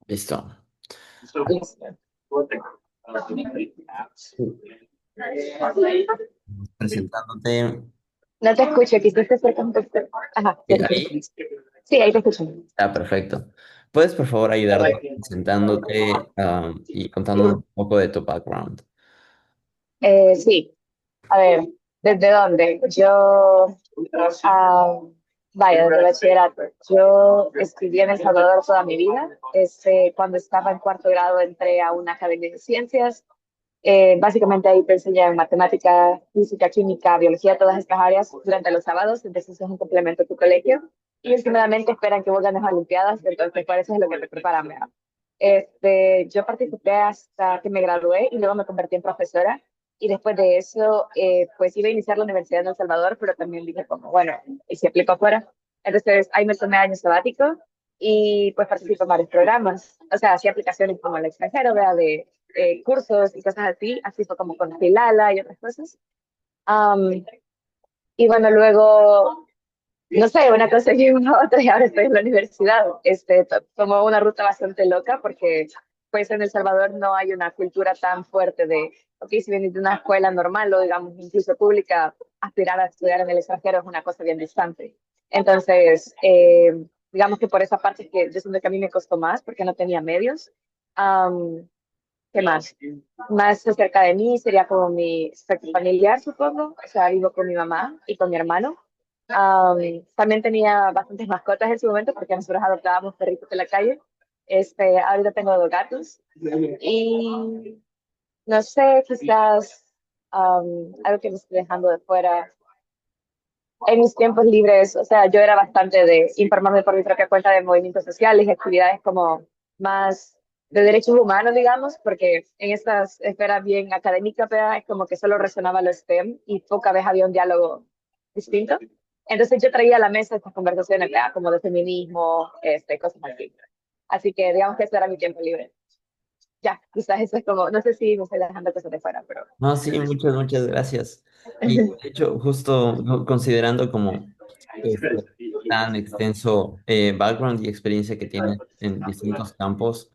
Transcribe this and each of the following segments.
Listo. Presentándote No te escucho, quisiste ser contexto. Ajá, ya te ahí. escucho. Sí, ahí te escucho. Ah, perfecto. ¿Puedes, por favor, ayudarme presentándote y contándome un poco de tu background? Sí, a ver, ¿desde dónde? Ah, vaya, desde bachillerato. Yo estudié en El Salvador toda mi vida. Cuando estaba en cuarto grado entré a una academia de ciencias. Básicamente ahí te enseñan matemática, física, química, biología, todas estas áreas durante los sábados, entonces es un complemento a tu colegio. Y últimamente esperan que vos ganes olimpiadas, entonces por eso es lo que te preparan, ¿verdad? Yo participé hasta que me gradué y luego me convertí en profesora. Y después de eso, pues iba a iniciar la universidad en El Salvador, pero también dije como, bueno, ¿y si aplico afuera? Entonces ahí me tomé año sabático y pues participo en varios programas. O sea, hacía aplicaciones como al extranjero, ¿verdad? De cursos y cosas así. Así fue como con Filala y otras cosas. Um, y bueno, luego no sé, una cosa lleva a otra y ahora estoy en la universidad. Tomó una ruta bastante loca porque pues en El Salvador no hay una cultura tan fuerte de, ok, si vienes de una escuela normal o digamos incluso pública, aspirar a estudiar en el extranjero es una cosa bien distante. Entonces, digamos que por esa parte que yo siento que a mí me costó más porque no tenía medios. Um, ¿Qué más? Más cerca de mí sería como mi aspecto familiar, supongo. O sea, vivo con mi mamá y con mi hermano. También tenía bastantes mascotas en su momento porque nosotros adoptábamos perritos de la calle. Ahorita tengo dos gatos. Y no sé, quizás algo que me estoy dejando de fuera. En mis tiempos libres, o sea, yo era bastante de informarme por mi propia cuenta de movimientos sociales y actividades como más de derechos humanos, digamos, porque en estas esferas bien académicas, ¿verdad? Es como que solo resonaba lo STEM y poca vez había un diálogo distinto. Entonces yo traía a la mesa estas conversaciones, ¿verdad? Como de feminismo, cosas así. Así que digamos que eso era mi tiempo libre. Ya, quizás eso es como, no sé si me estoy dejando cosas de fuera, pero... No, sí, muchas gracias. Y de hecho, justo considerando como este tan extenso background y experiencia que tienes en distintos campos,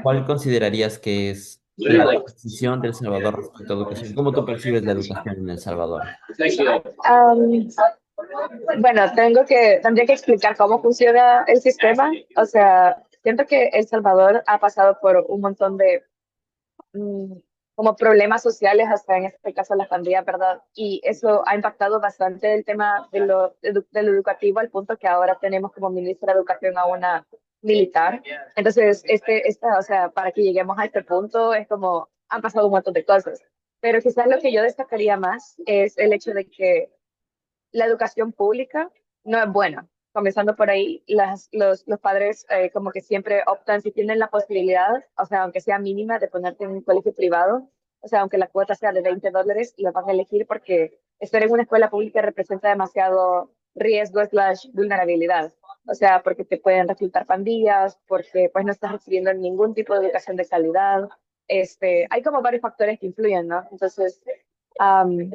¿cuál considerarías que es la transición de El Salvador respecto a educación? ¿Cómo tú percibes la educación en El Salvador? Um, Bueno, tendría que explicar cómo funciona el sistema. O sea, siento que El Salvador ha pasado por un montón de mm, como problemas sociales, hasta en este caso la pandemia, ¿verdad? Y eso ha impactado bastante el tema de lo educativo al punto que ahora tenemos como ministra de Educación a una militar. Entonces, o sea, para que lleguemos a este punto es como han pasado un montón de cosas. Pero quizás lo que yo destacaría más es el hecho de que la educación pública no es buena. Comenzando por ahí, los padres como que siempre optan, si tienen la posibilidad, o sea, aunque sea mínima, de ponerte en un colegio privado, o sea, aunque la cuota sea de $20, lo van a elegir porque estar en una escuela pública representa demasiado riesgo slash vulnerabilidad. O sea, porque te pueden reclutar pandillas, porque pues no estás recibiendo ningún tipo de educación de calidad. Hay como varios factores que influyen, ¿no? Entonces, um,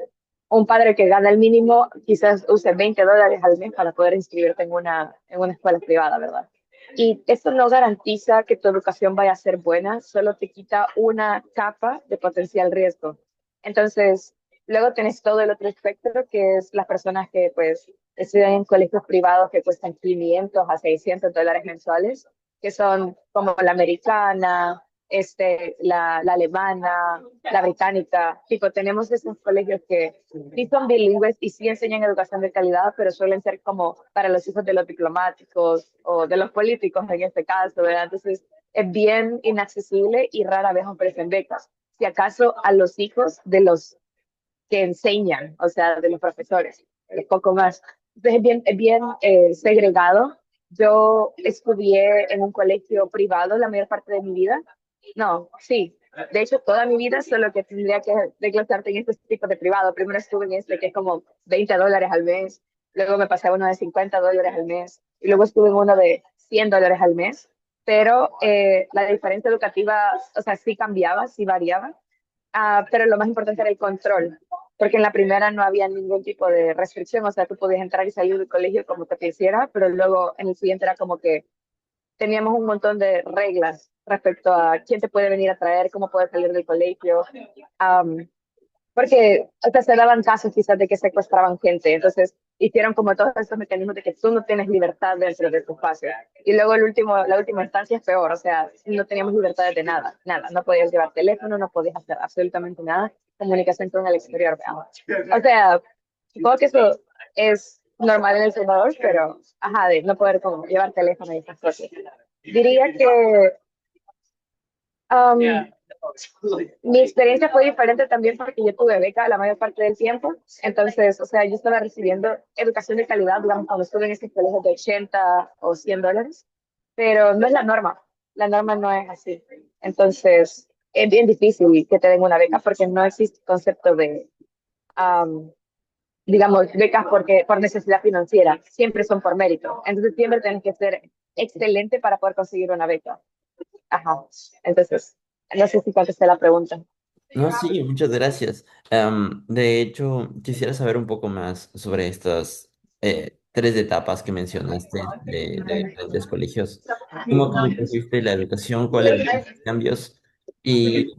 un padre que gana el mínimo quizás use $20 al mes para poder inscribirte en una escuela privada, ¿verdad? Y eso no garantiza que tu educación vaya a ser buena, solo te quita una capa de potencial riesgo. Entonces, luego tienes todo el otro espectro, que es las personas que pues estudian en colegios privados que cuestan $500 a $600 mensuales, que son como la americana, la alemana, la británica. Tipo, tenemos esos colegios que sí son bilingües y sí enseñan educación de calidad, pero suelen ser como para los hijos de los diplomáticos o de los políticos en este caso, ¿verdad? Entonces, es bien inaccesible y rara vez ofrecen becas. Si acaso a los hijos de los que enseñan, o sea, de los profesores, poco más. Entonces es bien segregado. Yo estudié en un colegio privado la mayor parte de mi vida. No, sí. De hecho, toda mi vida, solo que tendría que declararte en este tipo de privado. Primero estuve en este que es como $20 al mes, luego me pasé a uno de $50 al mes, y luego estuve en uno de $100 al mes. Pero la diferencia educativa, o sea, sí cambiaba, sí variaba. Pero lo más importante era el control, porque en la primera no había ningún tipo de restricción, o sea, tú podías entrar y salir del colegio como te quisiera, pero luego en el siguiente era como que teníamos un montón de reglas respecto a quién te puede venir a traer, cómo puedes salir del colegio. Am, Porque o sea, se daban casos quizás de que secuestraban gente, entonces hicieron como todos estos mecanismos de que tú no tienes libertad dentro de tu espacio. Y luego la última instancia es peor, o sea, no teníamos libertad de nada, nada, no podías llevar teléfono, no podías hacer absolutamente nada, comunicación con el exterior, veamos. O sea, supongo que eso es normal en El Salvador, pero, ajá, de no poder como llevar teléfono y esas cosas. Diría que um, mi experiencia fue diferente también porque yo tuve beca la mayor parte del tiempo. Entonces, o sea, yo estaba recibiendo educación de calidad, digamos, cuando estuve en esos colegios de 80 o $100, pero no es la norma. La norma no es así. Entonces, es bien difícil que te den una beca porque no existe concepto de, um, digamos, becas por necesidad financiera. Siempre son por mérito. Entonces, siempre tienes que ser excelente para poder conseguir una beca. Ajá. Entonces, no sé si contesté la pregunta. No, sí, muchas gracias. De hecho, quisiera saber un poco más sobre estas tres etapas que mencionaste de diferentes colegios. ¿Cómo consiste la educación? ¿Cuáles son los cambios? Y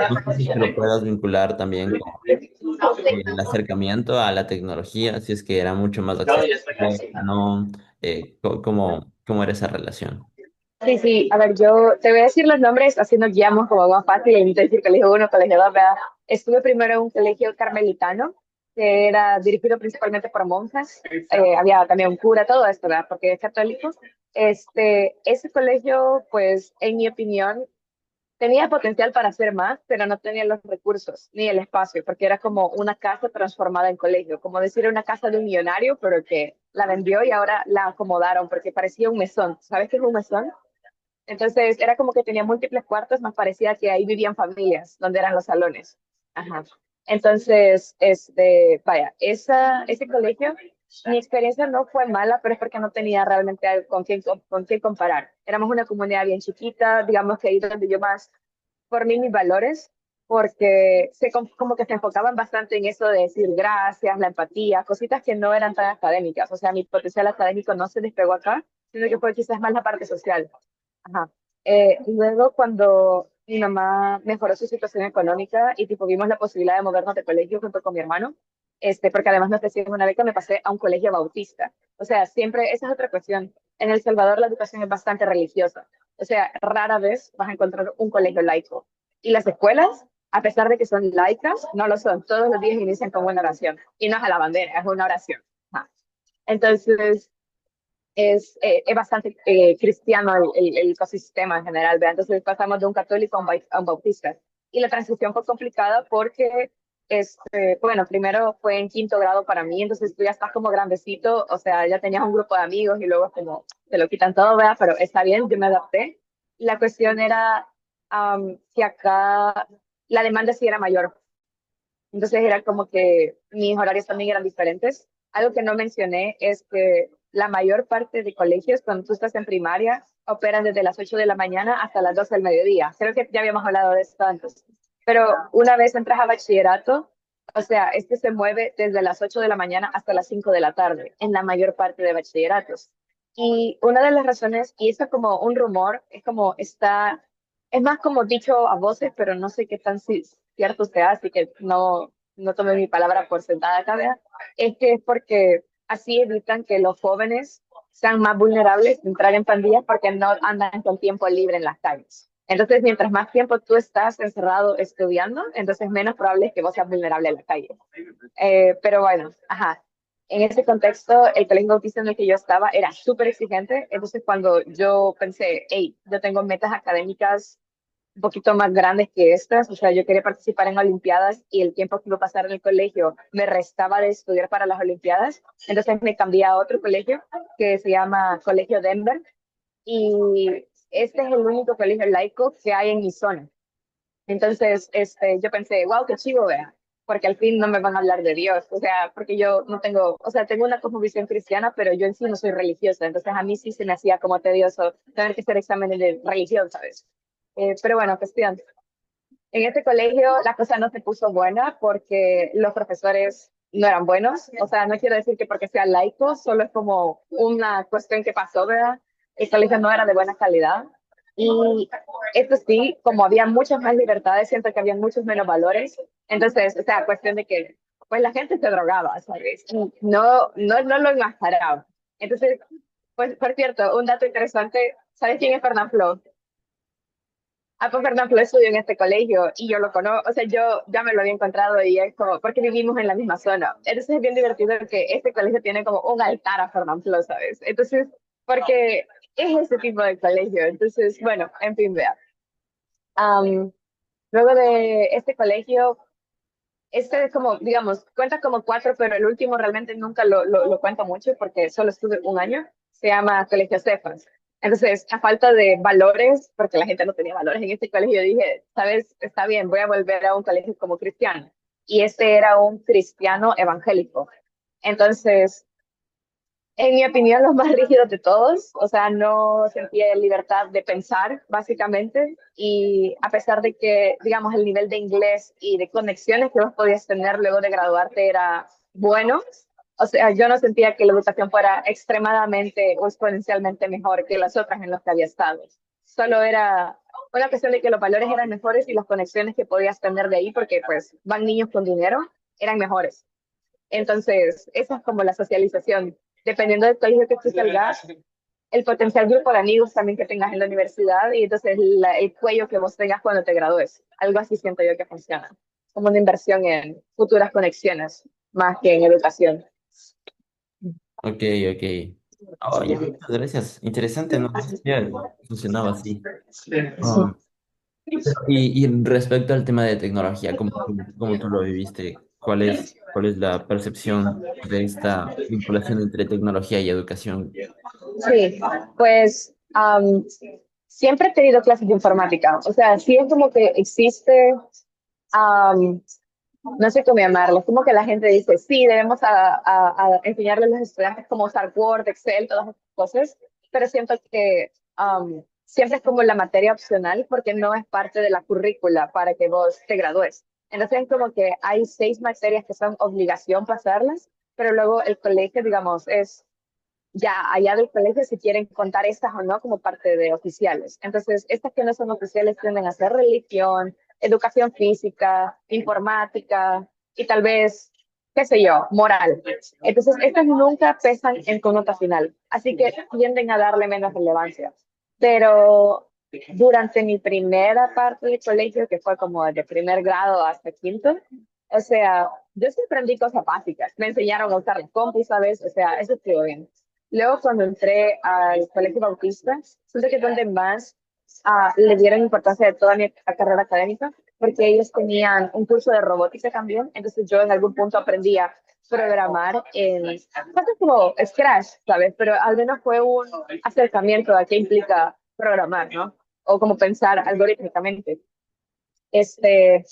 no sé si te lo puedas vincular también con el acercamiento a la tecnología, si es que era mucho más accesible, no, cómo era esa relación. Sí, sí, a ver, yo te voy a decir los nombres, así nos guiamos como más fácil, y no decir colegio uno, colegio 2, ¿verdad? Estuve primero en un colegio carmelitano, que era dirigido principalmente por monjas, había también un cura, todo esto, ¿verdad? Porque es católico. Ese colegio, pues, en mi opinión, tenía potencial para hacer más, pero no tenía los recursos ni el espacio, porque era como una casa transformada en colegio, como decir una casa de un millonario, pero que la vendió y ahora la acomodaron, porque parecía un mesón. ¿Sabes qué es un mesón? Entonces era como que tenía múltiples cuartos, más parecía que ahí vivían familias, donde eran los salones. Ajá. Entonces, vaya, ese colegio, mi experiencia no fue mala, pero es porque no tenía realmente algo con quién comparar. Éramos una comunidad bien chiquita, digamos que ahí donde yo más formé mis valores, porque como que se enfocaban bastante en eso de decir gracias, la empatía, cositas que no eran tan académicas. O sea, mi potencial académico no se despegó acá, sino que fue quizás más la parte social. Ajá. Luego, cuando mi mamá mejoró su situación económica y tipo vimos la posibilidad de movernos de colegio junto con mi hermano, porque además me ofrecieron una beca, me pasé a un colegio bautista. O sea, siempre, esa es otra cuestión. En El Salvador la educación es bastante religiosa. O sea, rara vez vas a encontrar un colegio laico. Y las escuelas, a pesar de que son laicas, no lo son. Todos los días inician con una oración. Y no es a la bandera, es una oración. Ajá. Entonces, es bastante cristiano el ecosistema en general, ¿verdad? Entonces pasamos de un católico a un bautista. Y la transición fue complicada porque, bueno, primero fue en quinto grado para mí, entonces tú ya estás como grandecito, o sea, ya tenías un grupo de amigos y luego es como te lo quitan todo, ¿verdad? Pero está bien, yo me adapté. La cuestión era que acá la demanda sí era mayor. Entonces era como que mis horarios también eran diferentes. Algo que no mencioné es que la mayor parte de colegios, cuando tú estás en primaria, operan desde las 8 de la mañana hasta las 12 del mediodía. Creo que ya habíamos hablado de esto antes. Pero una vez entras a bachillerato, o sea, se mueve desde las 8 de la mañana hasta las 5 de la tarde, en la mayor parte de bachilleratos. Y una de las razones, y esto es como un rumor, es más como dicho a voces, pero no sé qué tan cierto sea, así que no tome mi palabra por sentada acá, ¿verdad? Es que es porque así evitan que los jóvenes sean más vulnerables de entrar en pandillas porque no andan con tiempo libre en las calles. Entonces, mientras más tiempo tú estás encerrado estudiando, entonces menos probable es que vos seas vulnerable a la calle. Pero bueno, ajá. En ese contexto, el colegio bautista en el que yo estaba era súper exigente. Entonces, cuando yo pensé, hey, yo tengo metas académicas un poquito más grandes que estas, o sea, yo quería participar en Olimpiadas y el tiempo que iba a pasar en el colegio me restaba de estudiar para las Olimpiadas, entonces me cambié a otro colegio que se llama Colegio Denver y este es el único colegio laico que hay en mi zona. Entonces, yo pensé, wow, qué chivo, vea, porque al fin no me van a hablar de Dios, o sea, porque yo no tengo, o sea, tengo una cosmovisión cristiana, pero yo en sí no soy religiosa, entonces a mí sí se me hacía como tedioso tener que hacer exámenes de religión, ¿sabes? Pero bueno, cuestión. En este colegio la cosa no se puso buena porque los profesores no eran buenos. O sea, no quiero decir que porque sea laico, solo es como una cuestión que pasó, ¿verdad? el colegio no era de buena calidad. Y esto sí, como había muchas más libertades, siento que había muchos menos valores. Entonces, o sea, cuestión de que pues la gente se drogaba, ¿sabes? Y no lo enmascaraba. Entonces, pues, por cierto, un dato interesante, ¿sabes quién es Fernán Flo? Ah, pues Fernán Flo estudió en este colegio y yo lo conozco, o sea, yo ya me lo había encontrado y es como, porque vivimos en la misma zona. Entonces es bien divertido que este colegio tiene como un altar a Fernán Flo, ¿sabes? Entonces, porque es ese tipo de colegio. Entonces, bueno, en fin, vea. Am, luego de este colegio, este es como, digamos, cuenta como cuatro, pero el último realmente nunca lo cuento mucho porque solo estuve un año. Se llama Colegio Cefas. Entonces, a falta de valores, porque la gente no tenía valores en este colegio, dije, sabes, está bien, voy a volver a un colegio como cristiano. Y este era un cristiano evangélico. Entonces, en mi opinión, los más rígidos de todos, o sea, no sentía libertad de pensar, básicamente, y a pesar de que, digamos, el nivel de inglés y de conexiones que vos podías tener luego de graduarte era bueno, o sea, yo no sentía que la educación fuera extremadamente o exponencialmente mejor que las otras en las que había estado. Solo era una cuestión de que los valores eran mejores y las conexiones que podías tener de ahí, porque pues van niños con dinero, eran mejores. Entonces, esa es como la socialización. Dependiendo del colegio que tú salgas, el potencial grupo de amigos también que tengas en la universidad y entonces el cuello que vos tengas cuando te gradúes. Algo así siento yo que funciona. Como una inversión en futuras conexiones, más que en educación. Ok, ok. Oh, ya, muchas gracias. Interesante, no sabía que funcionaba así. Ah, y respecto al tema de tecnología, ¿cómo tú lo viviste? ¿Cuál es la percepción de esta vinculación entre tecnología y educación? Sí, pues siempre he tenido clases de informática. O sea, sí es como que existe, am, no sé cómo llamarlo, es como que la gente dice, sí, debemos a enseñarle a los estudiantes cómo usar Word, Excel, todas esas cosas, pero siento que siempre es como la materia opcional porque no es parte de la currícula para que vos te gradúes. Entonces es como que hay 6 materias que son obligación pasarlas, pero luego el colegio, digamos, es ya allá del colegio si quieren contar estas o no como parte de oficiales. Entonces, estas que no son oficiales tienden a ser religión, educación física, informática y tal vez, qué sé yo, moral. Entonces, estas nunca pesan en tu nota final, así que tienden a darle menos relevancia. Pero durante mi primera parte del colegio, que fue como de primer grado hasta quinto, o sea, yo sí aprendí cosas básicas. Me enseñaron a usar la compu, ¿sabes? O sea, eso estuvo bien. Luego, cuando entré al Colegio Bautista, siento que es donde más le dieron importancia de toda mi carrera académica, porque ellos tenían un curso de robótica también, entonces yo en algún punto aprendí a programar en cosas como Scratch, ¿sabes? Pero al menos fue un acercamiento a qué implica programar, ¿no? O como pensar algorítmicamente. Este,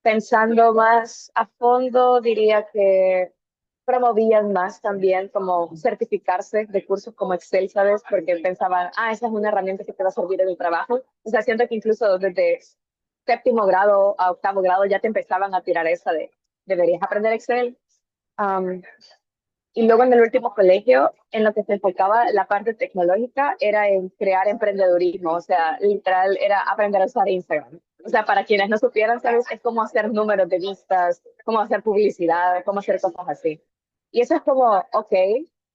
Pensando más a fondo, diría que promovían más también como certificarse de cursos como Excel, ¿sabes? Porque pensaban, esa es una herramienta que te va a servir en el trabajo. O sea, siento que incluso desde séptimo grado a octavo grado ya te empezaban a tirar esa de, deberías aprender Excel. Um, y luego en el último colegio, en lo que se enfocaba la parte tecnológica, era en crear emprendedurismo, o sea, literal era aprender a usar Instagram. O sea, para quienes no supieran, ¿sabes? Es como hacer números de vistas, cómo hacer publicidad, cómo hacer cosas así. Y eso es como, ok,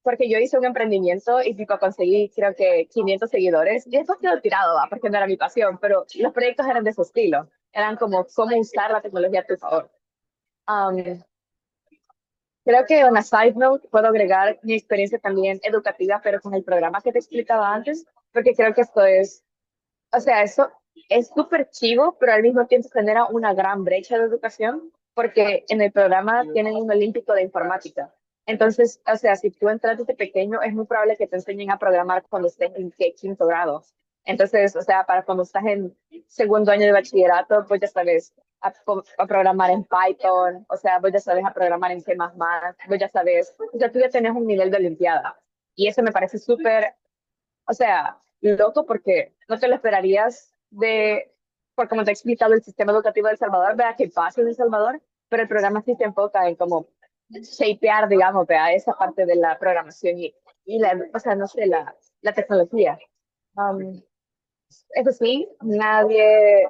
porque yo hice un emprendimiento y tipo conseguí creo que 500 seguidores y después quedó tirado, ¿va? Porque no era mi pasión, pero los proyectos eran de ese estilo. Eran como cómo usar la tecnología a tu favor. Um, Creo que una side note puedo agregar mi experiencia también educativa, pero con el programa que te explicaba antes, porque creo que esto es, o sea, eso es súper chivo, pero al mismo tiempo genera una gran brecha de educación, porque en el programa tienen un olímpico de informática. Entonces, o sea, si tú entras desde pequeño, es muy probable que te enseñen a programar cuando estés en quinto grado. Entonces, o sea, para cuando estás en segundo año de bachillerato, pues ya sabes a programar en Python, o sea, vos ya sabes a programar en C++, vos ya sabes, o sea, tú ya tenés un nivel de olimpiada. Y eso me parece súper, o sea, loco porque no te lo esperarías de, por como te he explicado el sistema educativo de El Salvador, vea que pasa en El Salvador, pero el programa sí se enfoca en cómo shapear, digamos, vea esa parte de la programación y la, o sea, no sé, la tecnología. Um, Eso sí, nadie,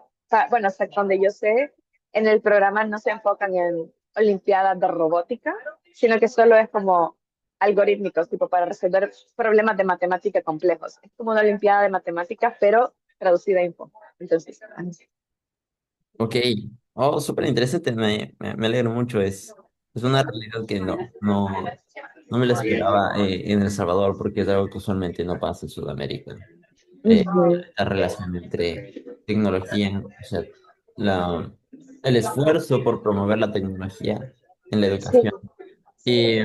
bueno, hasta donde yo sé, en el programa no se enfocan en olimpiadas de robótica, sino que solo es como algorítmicos, tipo para resolver problemas de matemática complejos. Es como una olimpiada de matemáticas, pero traducida a info. Entonces, Ok. Oh, súper interesante. Me alegro mucho. Es una realidad que no me la esperaba en El Salvador porque es algo que usualmente no pasa en Sudamérica. ujú. La relación entre tecnología, o sea, la, el esfuerzo por promover la tecnología en la Sí. educación. Y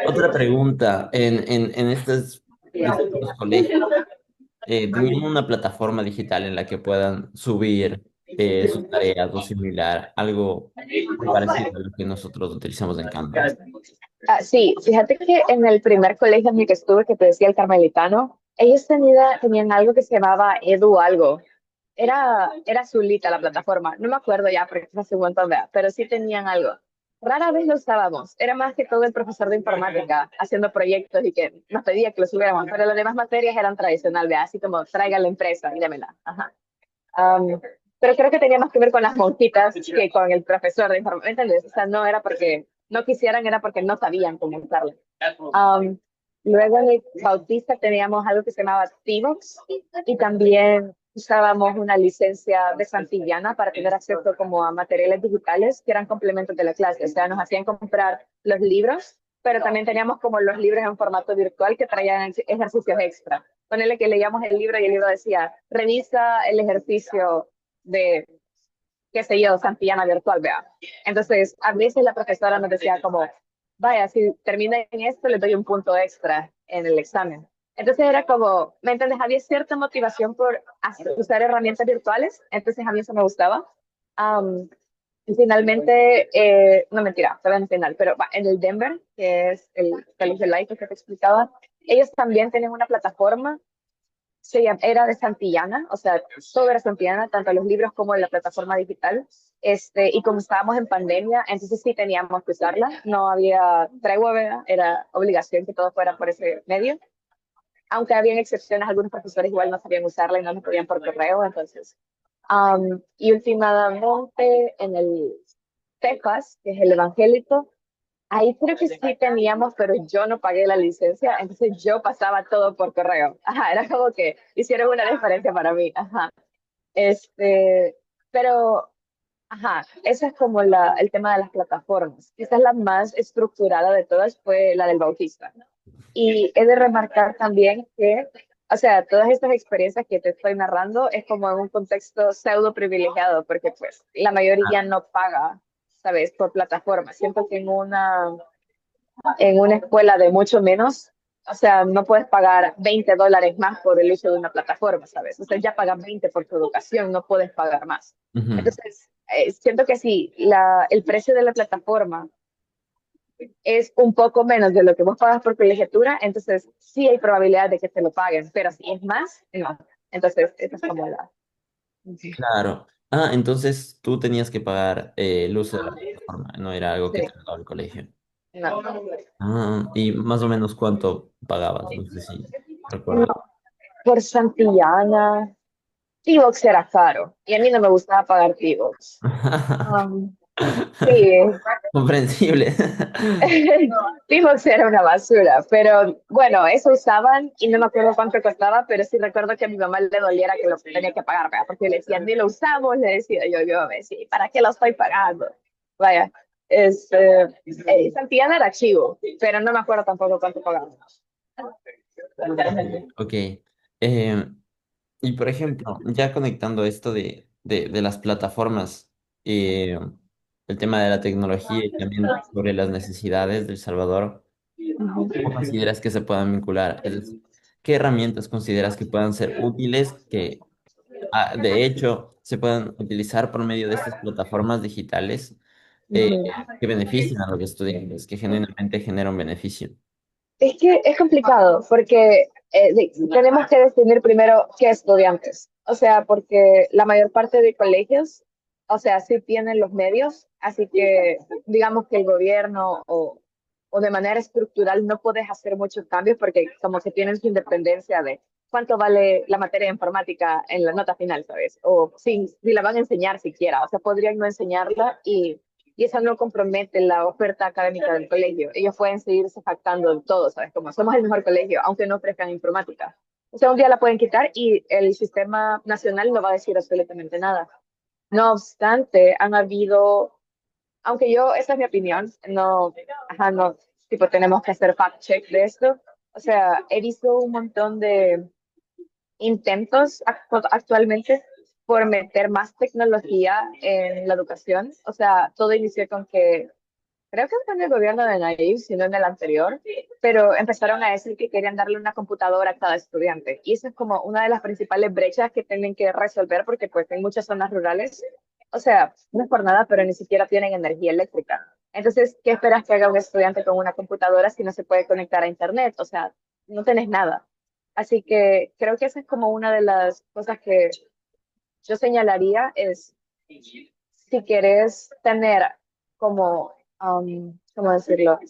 otra pregunta, en estos distintos colegios, ¿tenían una plataforma digital en la que puedan subir sus tareas o similar, algo muy parecido a lo que nosotros utilizamos en Canvas? Sí, fíjate que en el primer colegio en el que estuve, que te decía el Carmelitano, ellos tenían algo que se llamaba Edu algo. Era azulita la plataforma, no me acuerdo ya porque fue hace un montón de, pero sí tenían algo. Rara vez lo usábamos, era más que todo el profesor de informática haciendo proyectos y que nos pedía que lo subiéramos, pero las demás materias eran tradicional, ¿vea? Así como traiga la empresa y démela. Ajá. Um, pero creo que tenía más que ver con las monjitas que con el profesor de informática, ¿entendés? O sea, no era porque no quisieran, era porque no sabían cómo usarlo. Um, Luego en el Bautista teníamos algo que se llamaba Tivox y también usábamos una licencia de Santillana para tener acceso como a materiales digitales que eran complementos de la clase. O sea, nos hacían comprar los libros, pero también teníamos como los libros en formato virtual que traían ejercicios extra. Ponele que leíamos el libro y el libro decía, revisa el ejercicio de, qué sé yo, Santillana virtual, vea. Entonces, a veces la profesora nos decía como, vaya, si termina en esto, le doy un punto extra en el examen. Entonces era como, ¿me entiendes? Había cierta motivación por usar herramientas virtuales, entonces a mí eso me gustaba. Um, y finalmente, no mentira, todavía no final, pero en el Denver, que es el colegio laico que te explicaba, ellos también tienen una plataforma era de Santillana, o sea, todo era Santillana, tanto los libros como la plataforma digital. Y como estábamos en pandemia, entonces sí teníamos que usarla, no había tregua, ¿verdad? Era obligación que todo fuera por ese medio. Aunque habían excepciones, algunos profesores igual no sabían usarla y no nos podían por correo, entonces. Y últimamente en el TECAS, que es el evangélico, ahí creo que sí teníamos, pero yo no pagué la licencia, entonces yo pasaba todo por correo. Ajá, era como que hicieron una diferencia para mí. Ajá. Este, pero, ajá, esa es como el tema de las plataformas. Quizás la más estructurada de todas fue la del Bautista. Y he de remarcar también que, o sea, todas estas experiencias que te estoy narrando es como en un contexto pseudo privilegiado, porque pues la mayoría no paga, ¿sabes? Por plataforma. Siento que en una escuela de mucho menos, o sea, no puedes pagar $20 más por el uso de una plataforma, ¿sabes? O sea, ya pagas 20 por tu educación, no puedes pagar más. Ujú. Entonces, siento que si el precio de la plataforma es un poco menos de lo que vos pagas por colegiatura, entonces sí hay probabilidad de que te lo paguen, pero si es más, no. Entonces, esa es como la... Claro. Ah, entonces tú tenías que pagar el uso de la plataforma, no era algo que Sí, te daba el colegio. no. Ah, y más o menos cuánto pagabas, no sé si recuerdas. Por Santillana, T-Box era caro y a mí no me gustaba pagar T-Box. Um, sí, Comprensible. T-Box era una basura, pero bueno, eso usaban y no me acuerdo cuánto costaba, pero sí recuerdo que a mi mamá le doliera que lo tenía que pagar, ¿verdad? Porque le decían, ni lo usamos, le decía yo me decía, ¿para qué lo estoy pagando? Vaya, Santillana era archivo, pero no me acuerdo tampoco cuánto pagaba. Ok. Y por ejemplo, ya conectando esto de las plataformas, eh, el tema de la tecnología y también sobre las necesidades del Salvador, ¿cómo consideras que se puedan vincular? Es decir, ¿qué herramientas consideras que puedan ser útiles, que de hecho se puedan utilizar por medio de estas plataformas digitales eh, Ujú. que beneficien a los estudiantes, que genuinamente generan un beneficio? Es que es complicado porque tenemos que definir primero qué estudiantes. O sea, porque la mayor parte de colegios, o sea, sí tienen los medios, así que digamos que el gobierno o de manera estructural no puedes hacer muchos cambios porque como que tienen su independencia de cuánto vale la materia de informática en la nota final, ¿sabes? O si la van a enseñar siquiera, o sea, podrían no enseñarla y eso no compromete la oferta académica del colegio. Ellos pueden seguirse jactando de todo, ¿sabes? Como somos el mejor colegio, aunque no ofrezcan informática. O sea, un día la pueden quitar y el sistema nacional no va a decir absolutamente nada. No obstante, han habido, aunque yo, esa es mi opinión, no, ajá, no, tipo, tenemos que hacer fact check de esto. O sea, he visto un montón de intentos actualmente por meter más tecnología en la educación. O sea, todo inició con que, creo que fue en el gobierno de Nayib, sino en el anterior, pero empezaron a decir que querían darle una computadora a cada estudiante. Y eso es como una de las principales brechas que tienen que resolver porque pues en muchas zonas rurales, o sea, no es por nada, pero ni siquiera tienen energía eléctrica. Entonces, ¿qué esperas que haga un estudiante con una computadora si no se puede conectar a internet? O sea, no tenés nada. Así que creo que esa es como una de las cosas que yo señalaría es si quieres tener como, ¿cómo decirlo?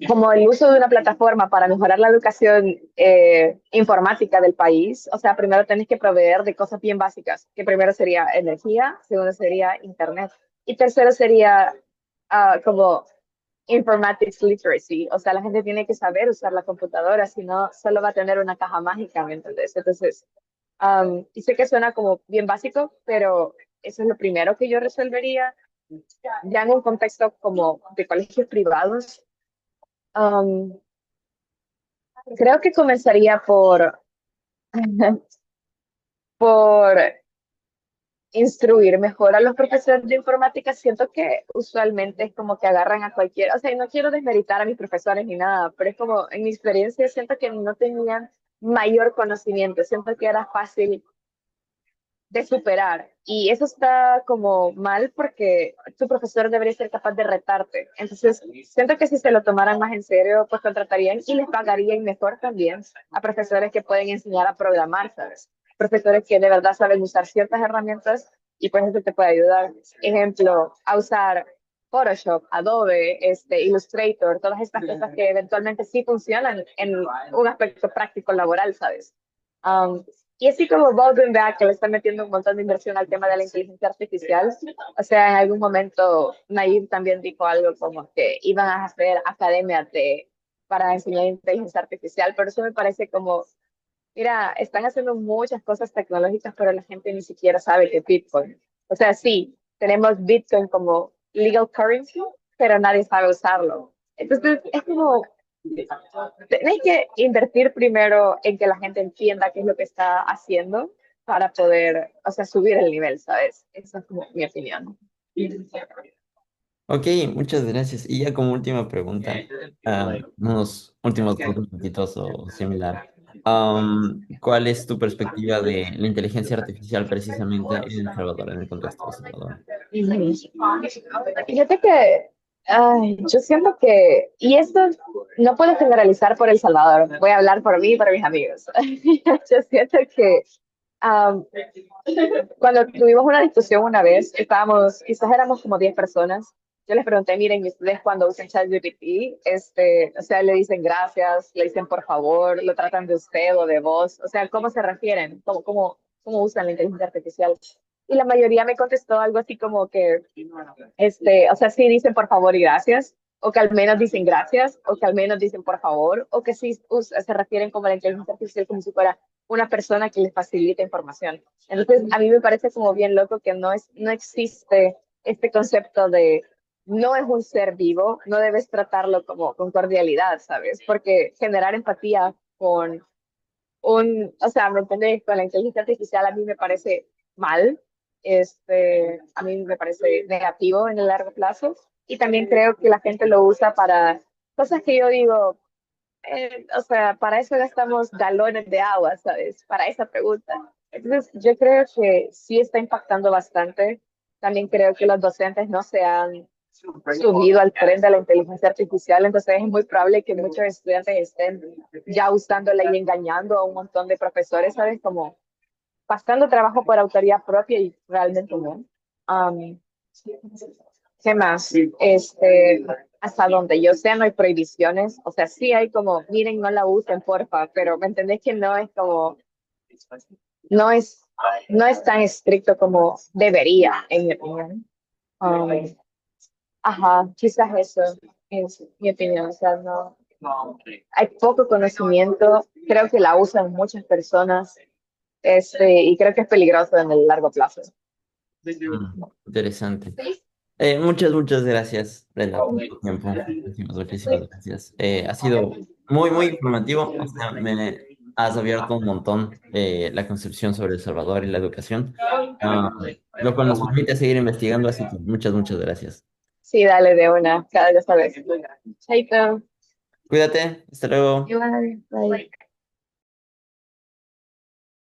Como el uso de una plataforma para mejorar la educación informática del país, o sea, primero tenés que proveer de cosas bien básicas, que primero sería energía, segundo sería internet, y tercero sería como informatics literacy, o sea, la gente tiene que saber usar la computadora, si no, solo va a tener una caja mágica, ¿me entiendes? Entonces, y sé que suena como bien básico, pero eso es lo primero que yo resolvería. Ya en un contexto como de colegios privados, um, creo que comenzaría por instruir mejor a los profesores de informática. Siento que usualmente es como que agarran a cualquier, o sea, y no quiero desmeritar a mis profesores ni nada, pero es como en mi experiencia siento que no tenían mayor conocimiento, siento que era fácil de superar. Y eso está como mal porque tu profesor debería ser capaz de retarte. Entonces, siento que si se lo tomaran más en serio, pues contratarían y les pagarían mejor también a profesores que pueden enseñar a programar, ¿sabes? Profesores que de verdad saben usar ciertas herramientas y pues eso te puede ayudar. Ejemplo, a usar Photoshop, Adobe, Illustrator, todas estas cosas que eventualmente sí funcionan en un aspecto práctico laboral, ¿sabes? Um, y así como Baldwin Back, que le está metiendo un montón de inversión al tema de la inteligencia artificial, o sea, en algún momento Nayib también dijo algo como que iban a hacer academias para enseñar inteligencia artificial, pero eso me parece como, mira, están haciendo muchas cosas tecnológicas, pero la gente ni siquiera sabe que es Bitcoin. O sea, sí, tenemos Bitcoin como legal currency, pero nadie sabe usarlo. Entonces, es como, tenéis que invertir primero en que la gente entienda qué es lo que está haciendo para poder, o sea, subir el nivel, ¿sabes? Esa es como mi opinión. Ok, muchas gracias. Y ya como última pregunta, unos últimos 2 minutitos o similar. ¿Cuál es tu perspectiva de la inteligencia artificial precisamente en El Salvador, en el contexto de El Salvador? Fíjate que yo siento que, y esto no puedo generalizar por El Salvador, voy a hablar por mí y por mis amigos. Yo siento que um, cuando tuvimos una discusión una vez, estábamos, quizás éramos como 10 personas. Yo les pregunté, miren, ¿y ustedes cuando usan ChatGPT, o sea, le dicen gracias, le dicen por favor, lo tratan de usted o de vos? O sea, ¿cómo se refieren? ¿Cómo usan la inteligencia artificial? Y la mayoría me contestó algo así como que, o sea, sí dicen por favor y gracias, o que al menos dicen gracias, o que al menos dicen por favor, o que sí se refieren como a la inteligencia artificial como si fuera una persona que les facilita información. Entonces, a mí me parece como bien loco que no existe este concepto de no es un ser vivo, no debes tratarlo como con cordialidad, ¿sabes? Porque generar empatía con o sea, ¿me entendés? Con la inteligencia artificial a mí me parece mal, a mí me parece negativo en el largo plazo y también creo que la gente lo usa para cosas que yo digo, o sea, para eso gastamos galones de agua, ¿sabes? Para esa pregunta. Entonces, yo creo que sí está impactando bastante. También creo que los docentes no se han subido al tren de la inteligencia artificial, entonces es muy probable que muchos estudiantes estén ya usándola y engañando a un montón de profesores, ¿sabes? Como pasando trabajo por autoría propia y realmente no. Um, ¿Qué más? hasta donde yo sé, no hay prohibiciones. O sea, sí hay como, miren, no la usen, porfa, pero me entendés que no es como, no es, no es tan estricto como debería, en mi opinión. Um, ajá, quizás eso es mi opinión. O sea, no, hay poco conocimiento, creo que la usan muchas personas, y creo que es peligroso en el largo plazo. Interesante. Muchas gracias, Brenda, por tu tiempo. Muchísimas gracias. Ha sido muy informativo. O sea, me has abierto un montón la concepción sobre El Salvador y la educación, ah, lo cual nos permite seguir investigando. Así que muchas gracias. Sí, dale de una, cada vez. Chaito. Cuídate, hasta luego. Igual, bye.